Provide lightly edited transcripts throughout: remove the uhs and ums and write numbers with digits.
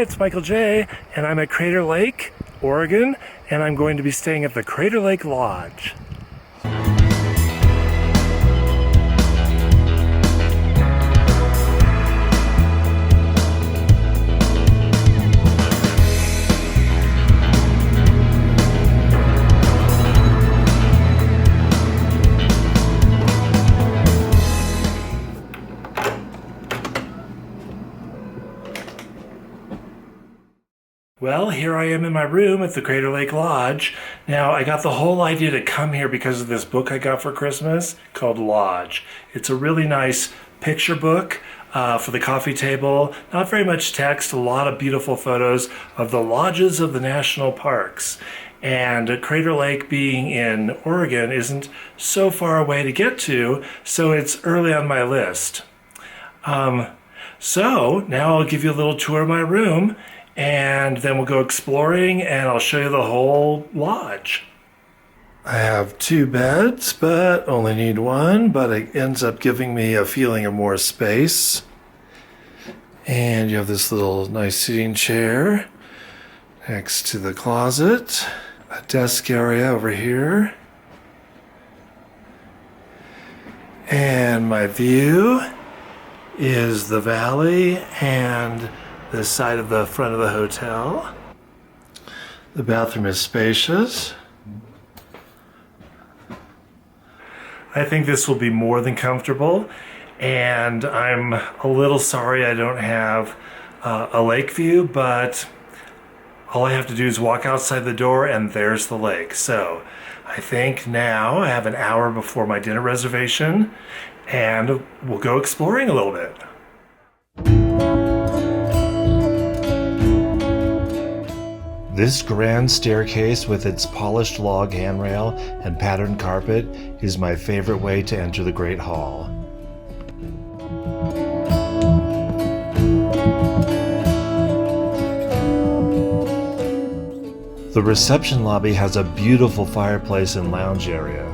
it's Michael J, and I'm at Crater Lake, Oregon, and I'm going to be staying at the Crater Lake Lodge. Well, here I am in my room at the Crater Lake Lodge. Now, I got the whole idea to come here because of this book I got for Christmas called Lodge. It's a really nice picture book for the coffee table. Not very much text, a lot of beautiful photos of the lodges of the national parks. And Crater Lake, being in Oregon, isn't so far away to get to, so it's early on my list. So now I'll give you a little tour of my room, and then we'll go exploring, and I'll show you the whole lodge. I have 2 beds, but only need 1, but it ends up giving me a feeling of more space. And you have this little nice seating chair next to the closet, a desk area over here, and my view is the valley and this side of the front of the hotel. The bathroom is spacious. I think this will be more than comfortable, and I'm a little sorry I don't have a lake view, but all I have to do is walk outside the door and there's the lake. So I think now I have an hour before my dinner reservation, and we'll go exploring a little bit. This grand staircase with its polished log handrail and patterned carpet is my favorite way to enter the Great Hall. The reception lobby has a beautiful fireplace and lounge area.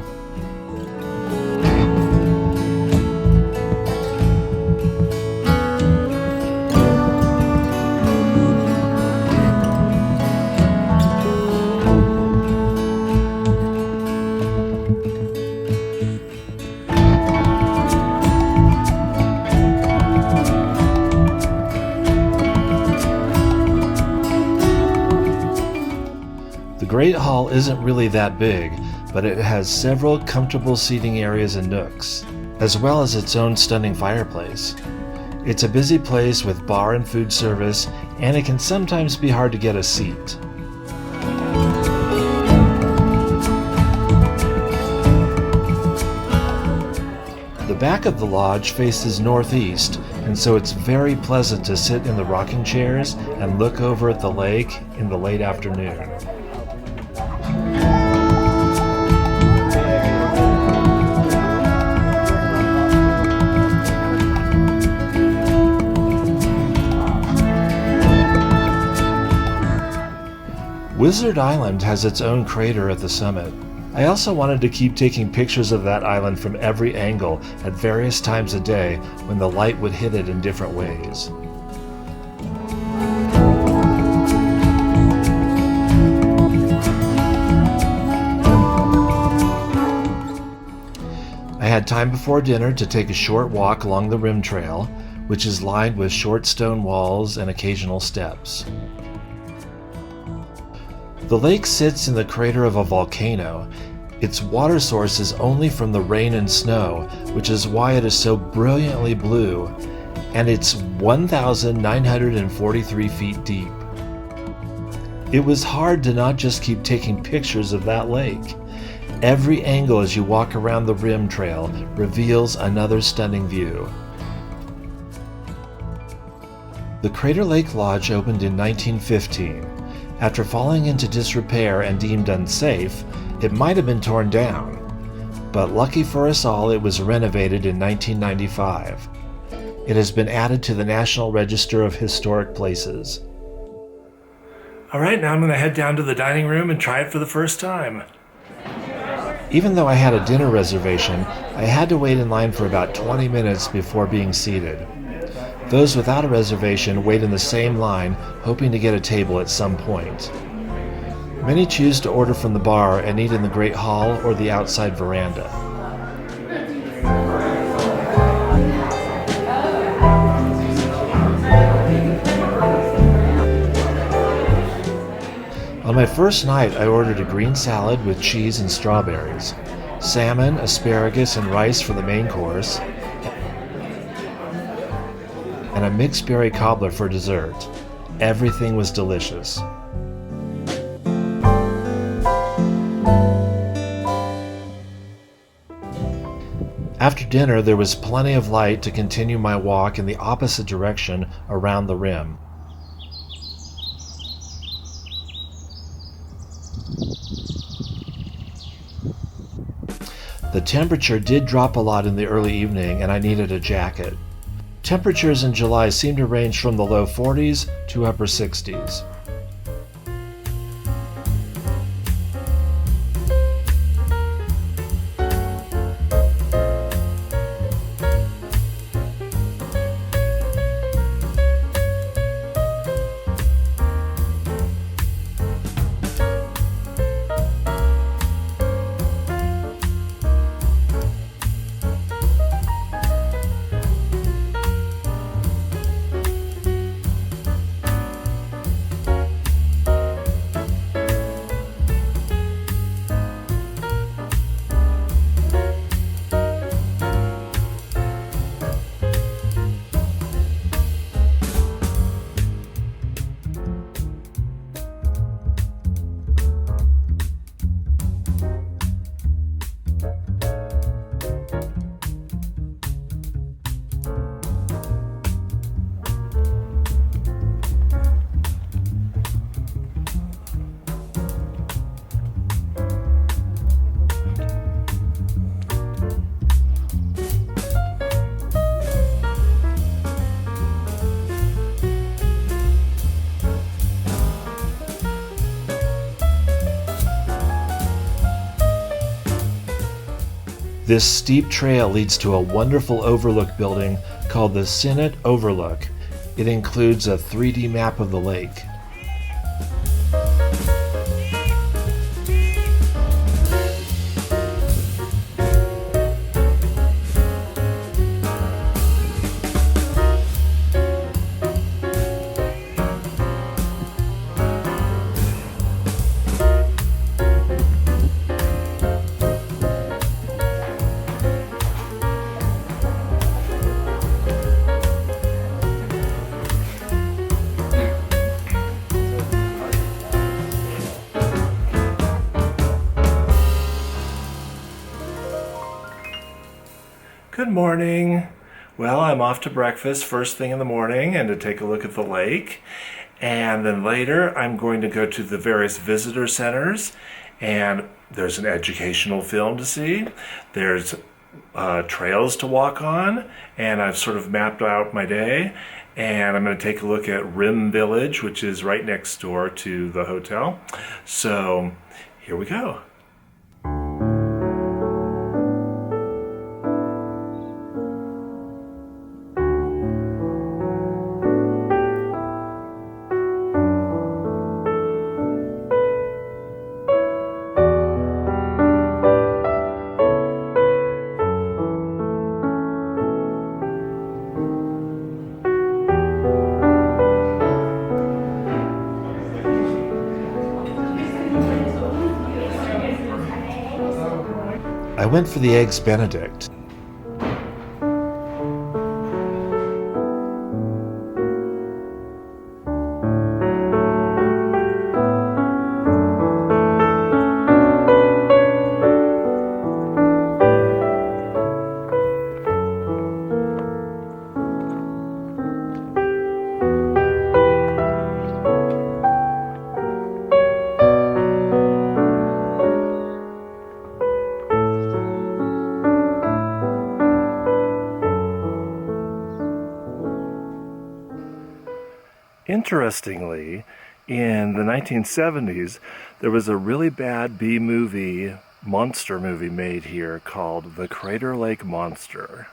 The Great Hall isn't really that big, but it has several comfortable seating areas and nooks, as well as its own stunning fireplace. It's a busy place with bar and food service, and it can sometimes be hard to get a seat. The back of the lodge faces northeast, and so it's very pleasant to sit in the rocking chairs and look over at the lake in the late afternoon. Wizard Island has its own crater at the summit. I also wanted to keep taking pictures of that island from every angle at various times a day when the light would hit it in different ways. I had time before dinner to take a short walk along the rim trail, which is lined with short stone walls and occasional steps. The lake sits in the crater of a volcano. Its water source is only from the rain and snow, which is why it is so brilliantly blue, and it's 1,943 feet deep. It was hard to not just keep taking pictures of that lake. Every angle as you walk around the rim trail reveals another stunning view. The Crater Lake Lodge opened in 1915. After falling into disrepair and deemed unsafe, it might have been torn down. But lucky for us all, it was renovated in 1995. It has been added to the National Register of Historic Places. All right, now I'm going to head down to the dining room and try it for the first time. Even though I had a dinner reservation, I had to wait in line for about 20 minutes before being seated. Those without a reservation wait in the same line, hoping to get a table at some point. Many choose to order from the bar and eat in the Great Hall or the outside veranda. On my first night, I ordered a green salad with cheese and strawberries, salmon, asparagus, and rice for the main course, and a mixed berry cobbler for dessert. Everything was delicious. After dinner, there was plenty of light to continue my walk in the opposite direction around the rim. The temperature did drop a lot in the early evening, and I needed a jacket. Temperatures in July seem to range from the low 40s to upper 60s. This steep trail leads to a wonderful overlook building called the Senate Overlook. It includes a 3D map of the lake. Good morning. Well, I'm off to breakfast first thing in the morning and to take a look at the lake. And then later I'm going to go to the various visitor centers, and there's an educational film to see. There's trails to walk on, and I've sort of mapped out my day. And I'm going to take a look at Rim Village, which is right next door to the hotel. So here we go. I went for the Eggs Benedict. Interestingly, in the 1970s, there was a really bad B-movie, monster movie made here called The Crater Lake Monster.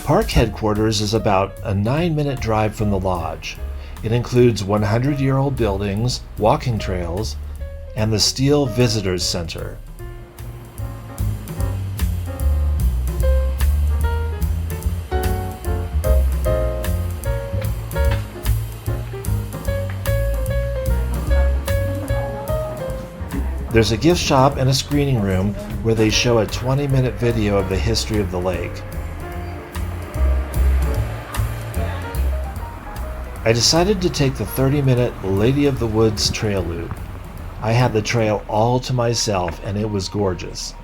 park headquarters is about a 9-minute drive from the lodge. It includes 100-year-old buildings, walking trails, and the Steel Visitors Center. There's a gift shop and a screening room where they show a 20-minute video of the history of the lake. I decided to take the 30-minute Lady of the Woods trail loop. I had the trail all to myself and it was gorgeous.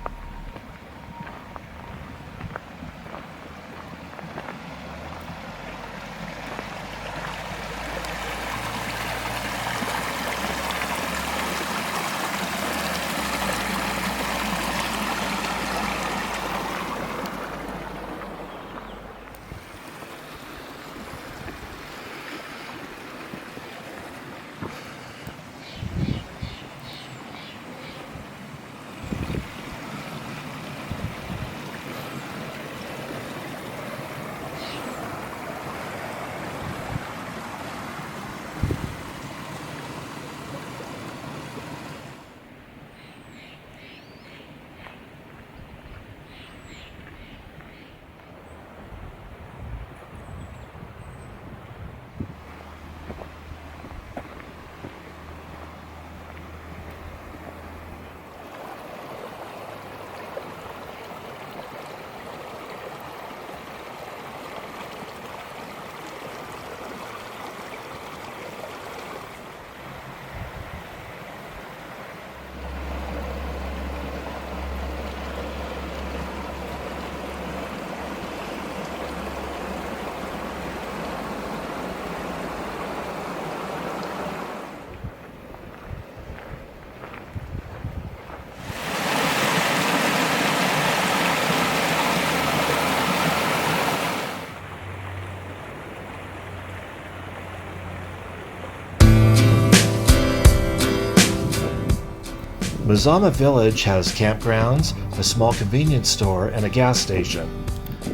Mazama Village has campgrounds, a small convenience store, and a gas station.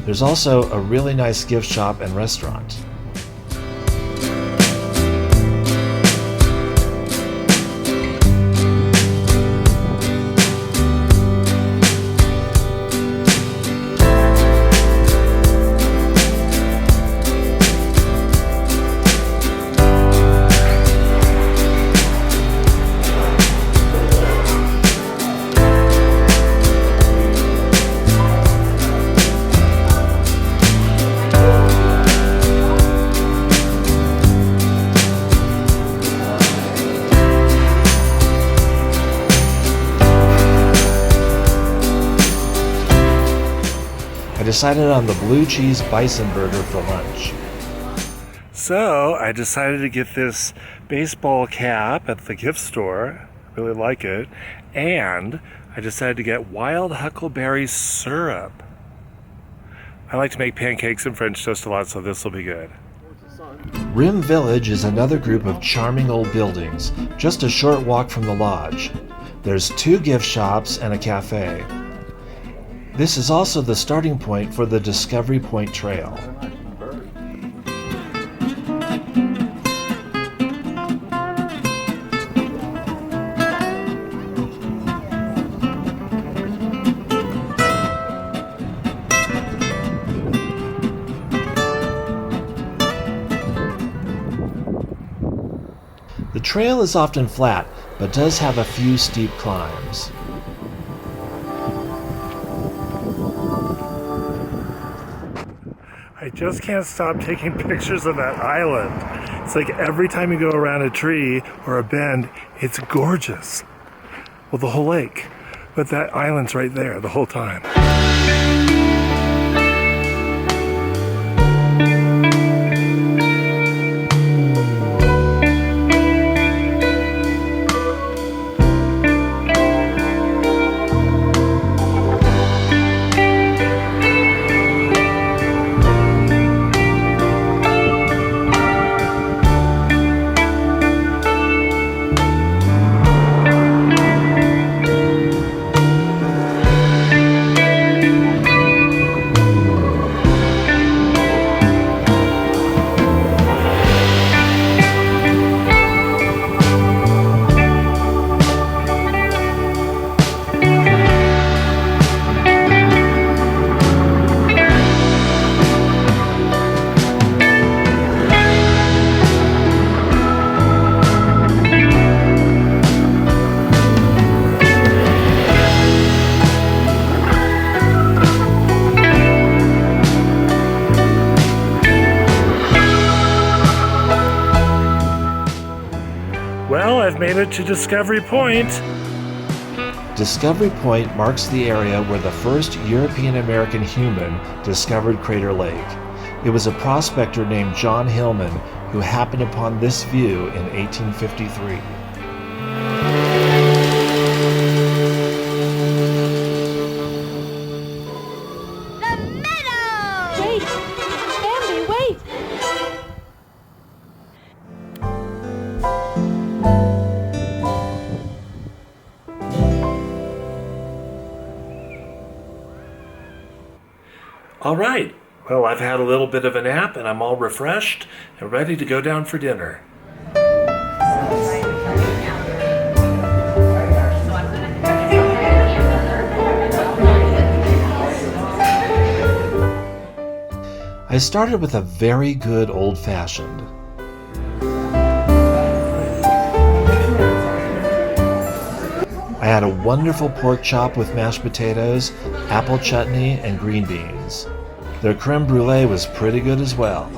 There's also a really nice gift shop and restaurant. I decided on the blue cheese bison burger for lunch. So I decided to get this baseball cap at the gift store. Really like it. And I decided to get wild huckleberry syrup. I like to make pancakes and French toast a lot, so this will be good. Rim Village is another group of charming old buildings, just a short walk from the lodge. There's 2 gift shops and a cafe. This is also the starting point for the Discovery Point Trail. The trail is often flat, but does have a few steep climbs. I just can't stop taking pictures of that island. It's like every time you go around a tree or a bend, it's gorgeous. Well, the whole lake, but that island's right there the whole time. it to Discovery Point. Discovery Point marks the area where the first European-American human discovered Crater Lake. It was a prospector named John Hillman who happened upon this view in 1853. All right. Well, I've had a little bit of a nap and I'm all refreshed and ready to go down for dinner. I started with a very good old-fashioned. I had a wonderful pork chop with mashed potatoes, apple chutney, and green beans. Their creme brulee was pretty good as well.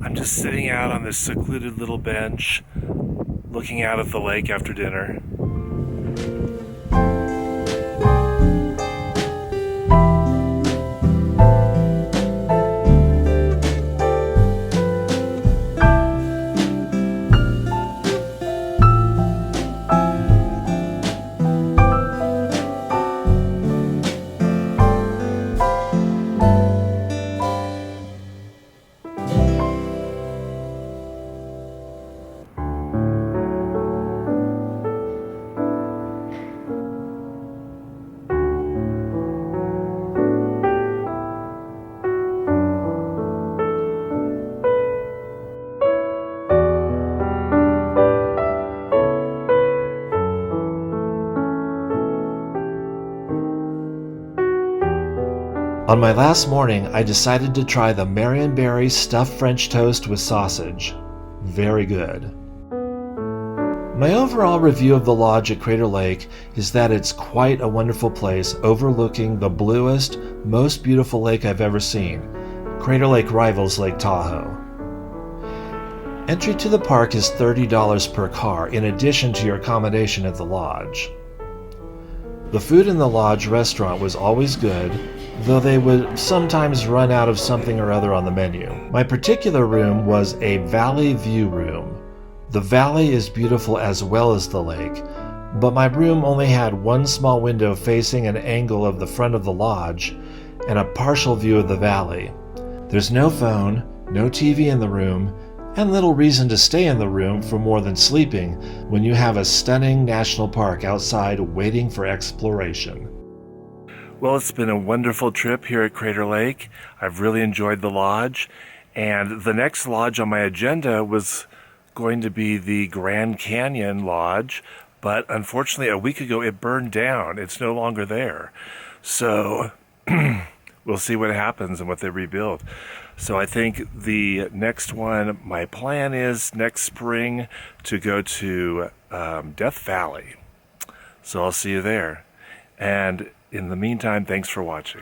I'm just sitting out on this secluded little bench, looking out at the lake after dinner. On my last morning, I decided to try the Marionberry stuffed French toast with sausage. Very good. My overall review of the lodge at Crater Lake is that it's quite a wonderful place overlooking the bluest, most beautiful lake I've ever seen. Crater Lake rivals Lake Tahoe. Entry to the park is $30 per car in addition to your accommodation at the lodge. The food in the lodge restaurant was always good, though they would sometimes run out of something or other on the menu. My particular room was a valley view room. The valley is beautiful as well as the lake, but my room only had one small window facing an angle of the front of the lodge and a partial view of the valley. There's no phone, no TV in the room, and little reason to stay in the room for more than sleeping when you have a stunning national park outside waiting for exploration. Well, it's been a wonderful trip here at Crater Lake. I've really enjoyed the lodge, and the next lodge on my agenda was going to be the Grand Canyon Lodge, but unfortunately a week ago it burned down. It's no longer there. So we'll see what happens and what they rebuild. So I think the next one, my plan is next spring to go to Death Valley. So I'll see you there. And in the meantime, thanks for watching.